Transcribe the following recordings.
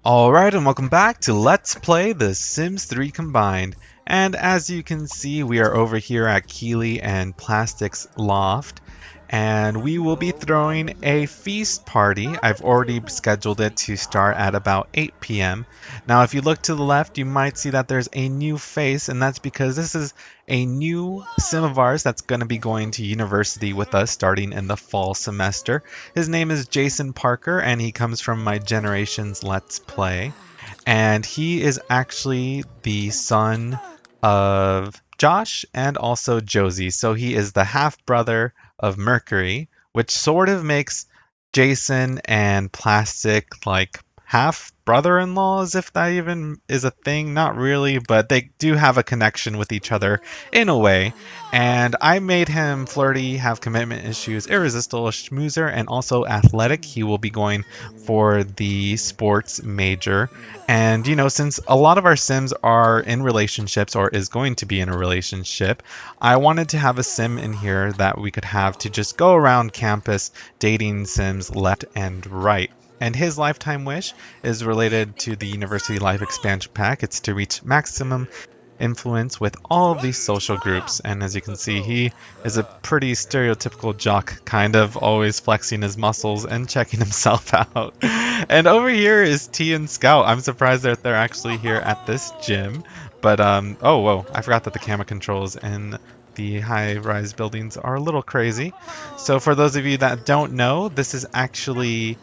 Alright, and welcome back to Let's Play The Sims 3 Combined. And as you can see, we are over here at Keely and Plastic's loft. And we will be throwing a feast party. I've already scheduled it to start at about 8 p.m. Now, if you look to the left, you might see that there's a new face, and that's because this is a new sim of ours that's going to be going to university with us starting in the fall semester. His name is Jason Parker, and he comes from my Generations Let's Play. And he is actually the son of Josh and also Josie. So he is the half brother of Mercury, which sort of makes Jason and Plastic like half brother-in-laws, if that even is a thing. Not really, but they do have a connection with each other in a way. And I made him flirty, have commitment issues, irresistible schmoozer, and also athletic. He will be going for the sports major. And you know, since a lot of our sims are in relationships or is going to be in a relationship, I wanted to have a sim in here that we could have to just go around campus dating sims left and right. And his lifetime wish is related to the University Life Expansion Pack. It's to reach maximum influence with all of these social groups. And as you can see, he is a pretty stereotypical jock, kind of always flexing his muscles and checking himself out. And over here is T and Scout. I'm surprised that they're actually here at this gym. But, oh, whoa, I forgot that the camera controls in the high-rise buildings are a little crazy. So for those of you that don't know, this is actually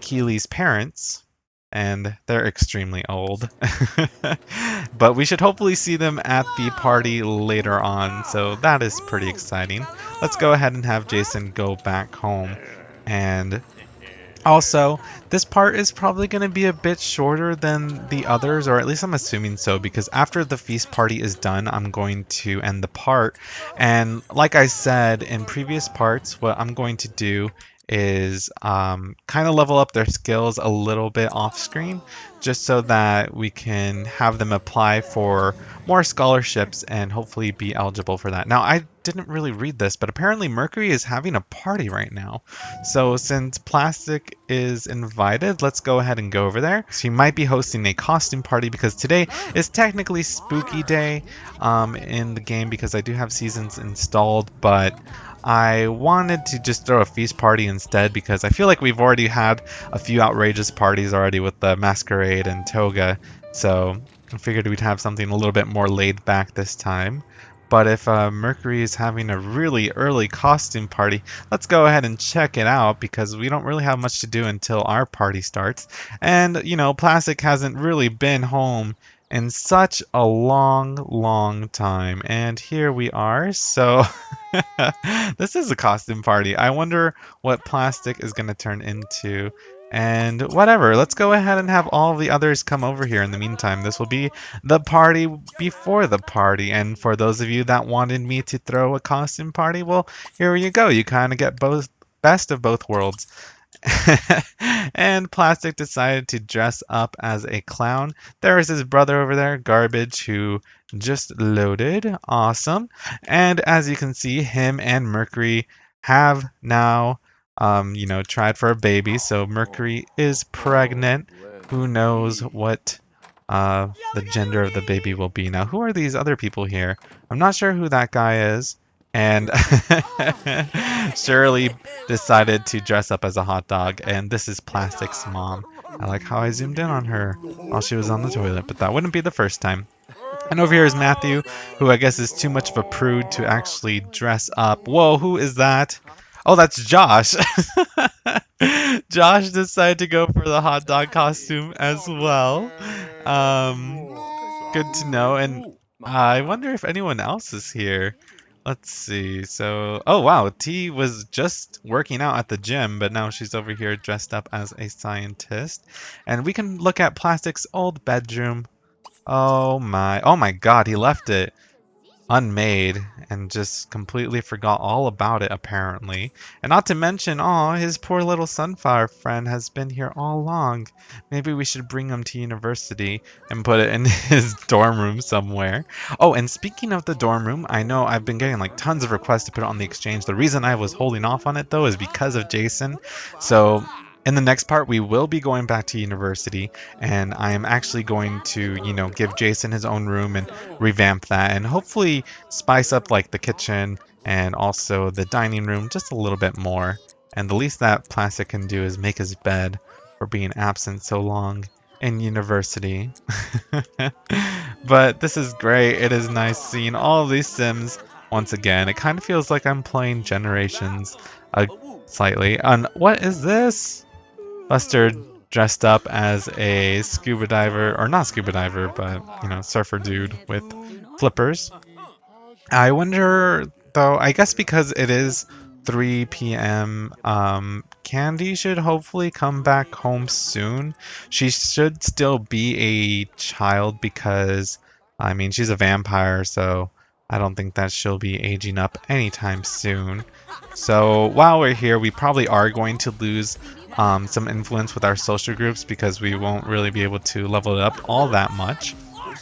Keely's parents, and they're extremely old. But we should hopefully see them at the party later on, so that is pretty exciting. Let's go ahead and have Jason go back home. And also, this part is probably going to be a bit shorter than the others, or at least I'm assuming so, because after the feast party is done, I'm going to end the part. And like I said in previous parts, what I'm going to do is kind of level up their skills a little bit off screen, just so that we can have them apply for more scholarships and hopefully be eligible for that. Now, I didn't really read this, but apparently Mercury is having a party right now. So since Plastic is invited, let's go ahead and go over there. She might be hosting a costume party because today is technically Spooky Day in the game, because I do have seasons installed, but I wanted to just throw a feast party instead because I feel like we've already had a few outrageous parties already with the Masquerade and Toga, so I figured we'd have something a little bit more laid back this time. But if Mercury is having a really early costume party, let's go ahead and check it out because we don't really have much to do until our party starts. And, you know, Plastic hasn't really been home in such a long time. And here we are. So this is a costume party. I wonder what Plastic is going to turn into. And whatever, let's go ahead and have all the others come over here in the meantime. This will be the party before the party. And for those of you that wanted me to throw a costume party, well, here you go. You kind of get both best of both worlds. And Plastic decided to dress up as a clown. There is his brother over there, Garbage, who just loaded. Awesome. And as you can see, him and Mercury have now tried for a baby. So Mercury is pregnant. Who knows what the gender of the baby will be. Now, who are these other people here? I'm not sure who that guy is. And Shirley decided to dress up as a hot dog, and this is Plastic's mom. I like how I zoomed in on her while she was on the toilet, but that wouldn't be the first time. And over here is Matthew, who I guess is too much of a prude to actually dress up. Whoa, who is that? Oh, that's Josh. Josh decided to go for the hot dog costume as well. Good to know. And I wonder if anyone else is here. Let's see. So, oh wow, T was just working out at the gym, but now she's over here dressed up as a scientist. And we can look at Plastic's old bedroom. Oh my God, he left it unmade and just completely forgot all about it apparently. And not to mention, oh, his poor little sunflower friend has been here all along. Maybe we should bring him to university and put it in his dorm room somewhere. Oh, and speaking of the dorm room, I know I've been getting like tons of requests to put it on the exchange. The reason I was holding off on it though is because of Jason. So In the next part, we will be going back to university, and I am actually going to, give Jason his own room and revamp that, and hopefully spice up like the kitchen and also the dining room just a little bit more. And the least that Plastic can do is make his bed for being absent so long in university. But this is great. It is nice seeing all of these Sims once again. It kind of feels like I'm playing Generations slightly. And what is this? Buster dressed up as a scuba diver, or not scuba diver, but, surfer dude with flippers. I wonder, though, I guess because it is 3 p.m., Candy should hopefully come back home soon. She should still be a child because, I mean, she's a vampire, so I don't think that she'll be aging up anytime soon. So while we're here, we probably are going to lose some influence with our social groups because we won't really be able to level it up all that much.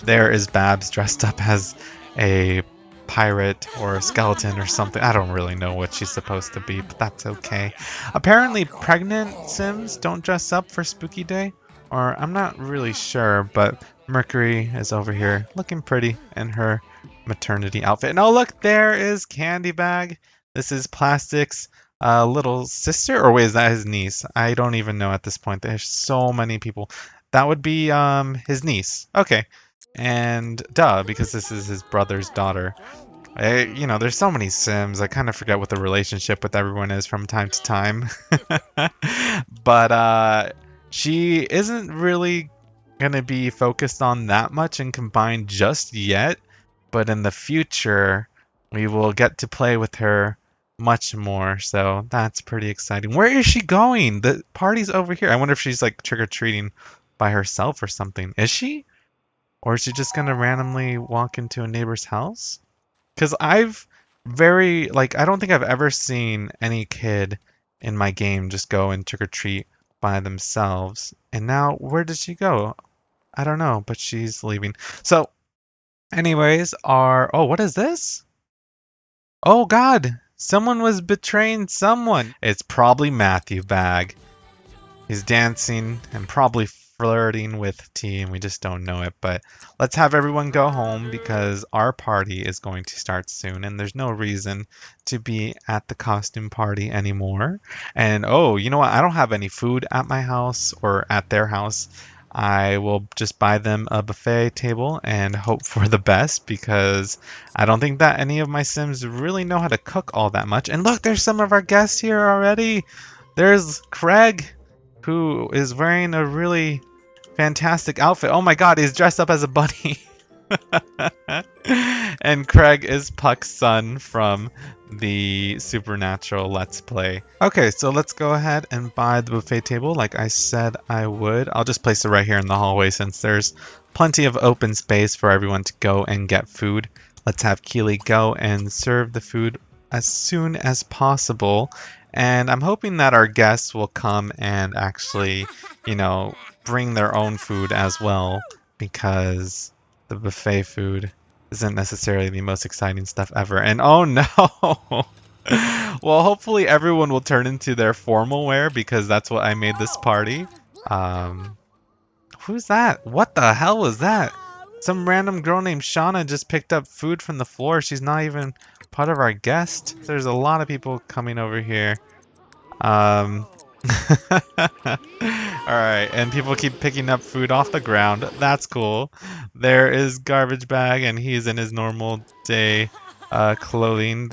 There is Babs dressed up as a pirate or a skeleton or something. I don't really know what she's supposed to be, but that's okay. Apparently pregnant Sims don't dress up for Spooky Day, or I'm not really sure, but Mercury is over here looking pretty in her maternity outfit. And oh look, there is Candy Bag. This is Plastic's little sister, or wait, is that his niece? I don't even know at this point. There's so many people. That would be his niece. Okay. And duh, because this is his brother's daughter. There's so many Sims. I kind of forget what the relationship with everyone is from time to time. But she isn't really going to be focused on that much in Combined just yet. But in the future, we will get to play with her much more. So that's pretty exciting. Where is she going? The party's over here. I wonder if she's like trick-or-treating by herself or something. Is she? Or is she just going to randomly walk into a neighbor's house? Because I don't think I've ever seen any kid in my game just go and trick-or-treat by themselves. And now, where did she go? I don't know, but she's leaving. So, anyways, oh, what is this? Oh, God. Someone was betraying someone. It's probably Matthew Bag. He's dancing and probably flirting with T, and we just don't know it. But let's have everyone go home because our party is going to start soon, and there's no reason to be at the costume party anymore. And oh, you know what? I don't have any food at my house or at their house. I will just buy them a buffet table and hope for the best because I don't think that any of my Sims really know how to cook all that much. And look, there's some of our guests here already. There's Craig, who is wearing a really fantastic outfit. Oh my god, he's dressed up as a bunny. And Craig is Puck's son from the Supernatural Let's Play. Okay, so let's go ahead and buy the buffet table like I said I would. I'll just place it right here in the hallway since there's plenty of open space for everyone to go and get food. Let's have Keely go and serve the food as soon as possible. And I'm hoping that our guests will come and actually, bring their own food as well, because the buffet food isn't necessarily the most exciting stuff ever. And oh no! Well, hopefully everyone will turn into their formal wear because that's what I made this party. Who's that? What the hell was that? Some random girl named Shauna just picked up food from the floor. She's not even part of our guest. There's a lot of people coming over here. Alright, and people keep picking up food off the ground. That's cool. There is Garbage Bag, and he's in his normal day clothing.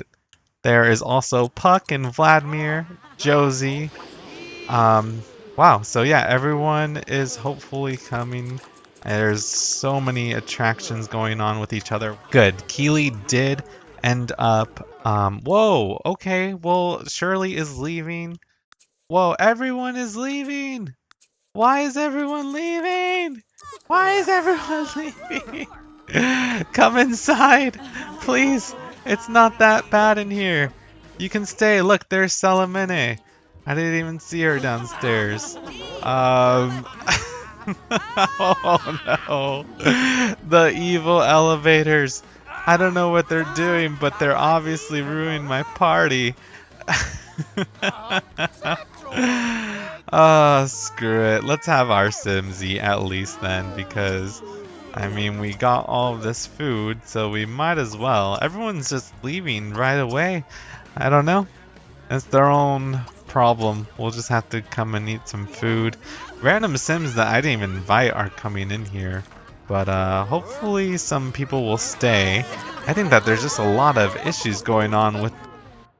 There is also Puck and Vladimir, Josie. Wow, so yeah, everyone is hopefully coming. There's so many attractions going on with each other. Good. Keely did end up... whoa, okay, well, Shirley is leaving. Whoa, everyone is leaving! Why is everyone leaving? Why is everyone leaving? Come inside, please. It's not that bad in here. You can stay. Look, there's Salamene. I didn't even see her downstairs. Oh no. The evil elevators. I don't know what they're doing, but they're obviously ruining my party. Screw it. Let's have our Sims eat at least then, because I mean, we got all of this food, so we might as well. Everyone's just leaving right away. I don't know. It's their own problem. We'll just have to come and eat some food. Random Sims that I didn't even invite are coming in here. But hopefully some people will stay. I think that there's just a lot of issues going on with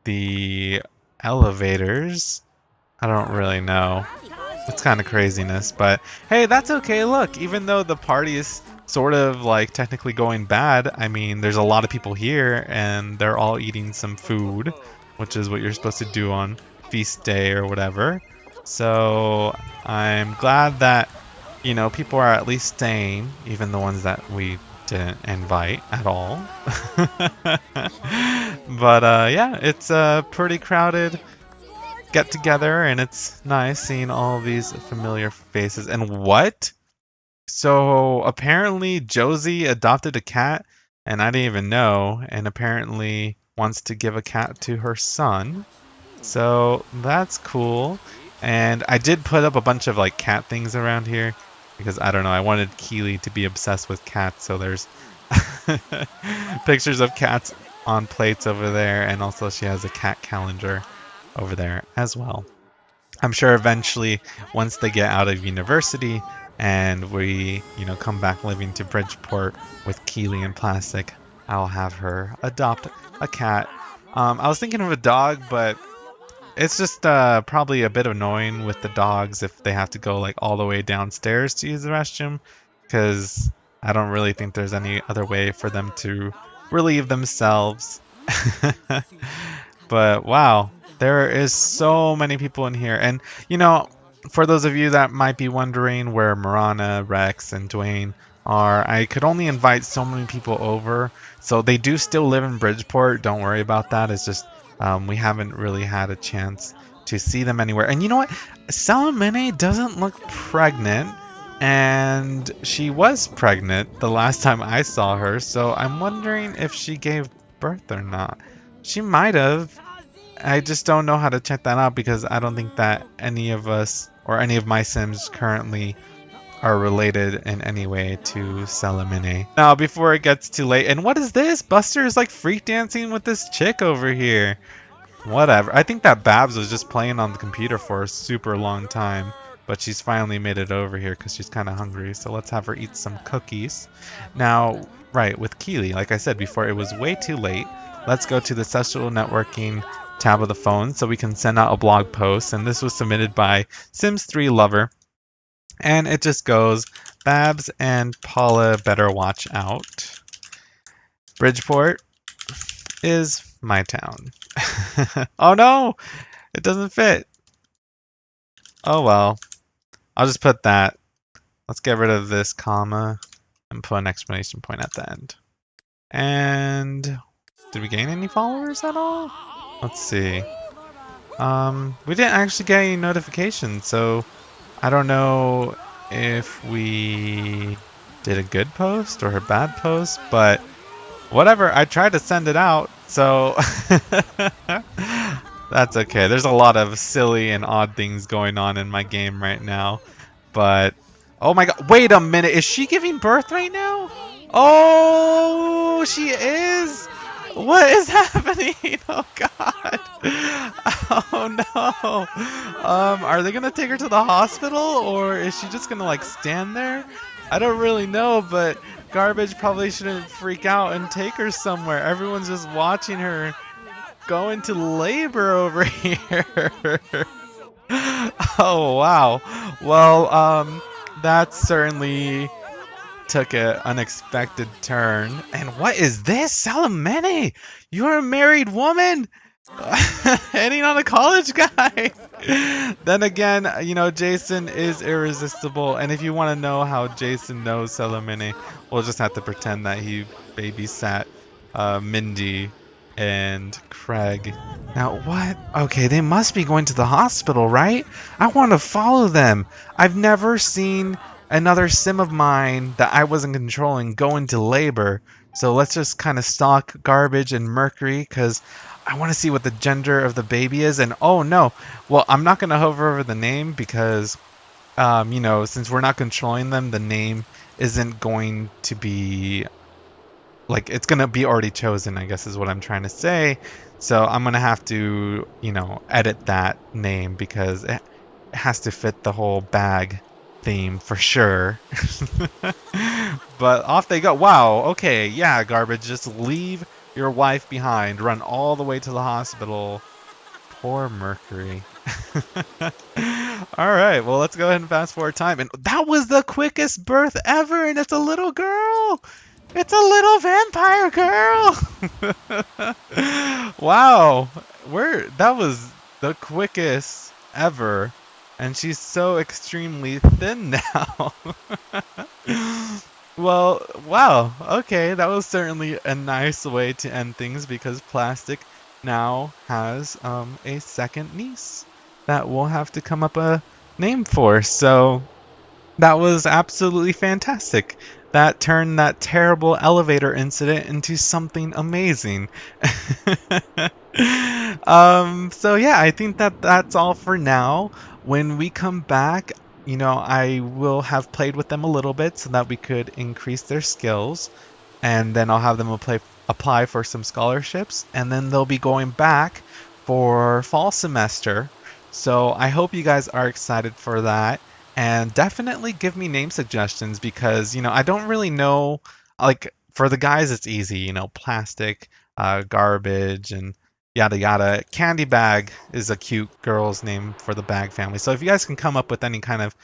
the elevators. I don't really know. It's kind of craziness, but hey, that's okay. Look, even though the party is sort of like technically going bad, I mean, there's a lot of people here and they're all eating some food, which is what you're supposed to do on feast day or whatever. So I'm glad that, you know, people are at least staying, even the ones that we didn't invite at all. But yeah, it's a pretty crowded get together, and it's nice seeing all these familiar faces. And what? So apparently Josie adopted a cat, and I didn't even know, and apparently wants to give a cat to her son. So that's cool. And I did put up a bunch of like cat things around here because I don't know, I wanted Keely to be obsessed with cats, so there's pictures of cats on plates over there, and also she has a cat calendar over there as well. I'm sure eventually, once they get out of university and we, you know, come back living to Bridgeport with Keely and Plastic, I'll have her adopt a cat. I was thinking of a dog, but it's just probably a bit annoying with the dogs if they have to go like all the way downstairs to use the restroom, because I don't really think there's any other way for them to relieve themselves. But wow. There is so many people in here, and you know, for those of you that might be wondering where Marana, Rex, and Dwayne are, I could only invite so many people over, so they do still live in Bridgeport. Don't worry about that. It's just we haven't really had a chance to see them anywhere. And you know what? Salamene doesn't look pregnant, and she was pregnant the last time I saw her, so I'm wondering if she gave birth or not. She might have. I just don't know how to check that out because I don't think that any of us or any of my Sims currently are related in any way to Salamene. Now, before it gets too late, and what is this? Buster is like freak dancing with this chick over here. Whatever. I think that Babs was just playing on the computer for a super long time, but she's finally made it over here because she's kind of hungry. So let's have her eat some cookies. Now, right, with Keely, like I said before, it was way too late. Let's go to the social networking tab of the phone so we can send out a blog post, and this was submitted by Sims 3 Lover, and it just goes, Babs and Paula better watch out. Bridgeport is my town. Oh no, it doesn't fit. Oh well, I'll just put that. Let's get rid of this comma and put an exclamation point at the end. And did we gain any followers at all? Let's see. We didn't actually get any notifications, so I don't know if we did a good post or a bad post, but whatever. I tried to send it out, so that's okay. There's a lot of silly and odd things going on in my game right now, but oh my god, wait a minute. Is she giving birth right now? Oh, she is. What is happening? Oh god. Oh no. Are they gonna take her to the hospital, or is she just gonna like stand there? I don't really know, but Garbage probably shouldn't freak out and take her somewhere. Everyone's just watching her go into labor over here. Oh wow. Well, that certainly took an unexpected turn. And what is this? Salamene! You're a married woman! Heading on a college guy! Then again, you know, Jason is irresistible. And if you want to know how Jason knows Salamene, we'll just have to pretend that he babysat Mindy and Craig. Now what? Okay, they must be going to the hospital, right? I want to follow them. I've never seen another sim of mine that I wasn't controlling go into labor. So let's just kind of stalk Garbage and Mercury, because I want to see what the gender of the baby is. And oh no, well, I'm not going to hover over the name because, you know, since we're not controlling them, the name isn't going to be like it's going to be already chosen, I guess is what I'm trying to say. So I'm going to have to, you know, edit that name because it has to fit the whole bag theme for sure. But off they go. Wow, okay, yeah, Garbage, just leave your wife behind. Run all the way to the hospital. Poor Mercury. Alright, well, let's go ahead and fast forward time. And that was the quickest birth ever, and it's a little girl! It's a little vampire girl! Wow, that was the quickest ever. And she's so extremely thin now. Well, wow. Okay, that was certainly a nice way to end things because Plastic now has a second niece that we'll have to come up a name for. So that was absolutely fantastic. That turned that terrible elevator incident into something amazing. So yeah, I think that that's all for now. When we come back, you know, I will have played with them a little bit so that we could increase their skills, and then I'll have them apply for some scholarships, and then they'll be going back for fall semester. So I hope you guys are excited for that. And definitely give me name suggestions because, you know, I don't really know, like, for the guys, it's easy, you know, Plastic, Garbage, and yada yada. Candy Bag is a cute girl's name for the Bag family. So if you guys can come up with any kind of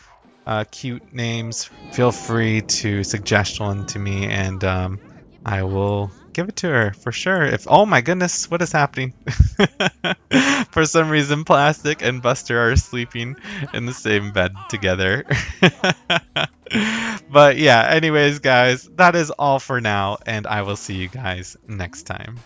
cute names, feel free to suggest one to me, and I will give it to her for sure. If oh my goodness, what is happening? For some reason, Plastic and Buster are sleeping in the same bed together. But yeah, anyways, guys, that is all for now, and I will see you guys next time.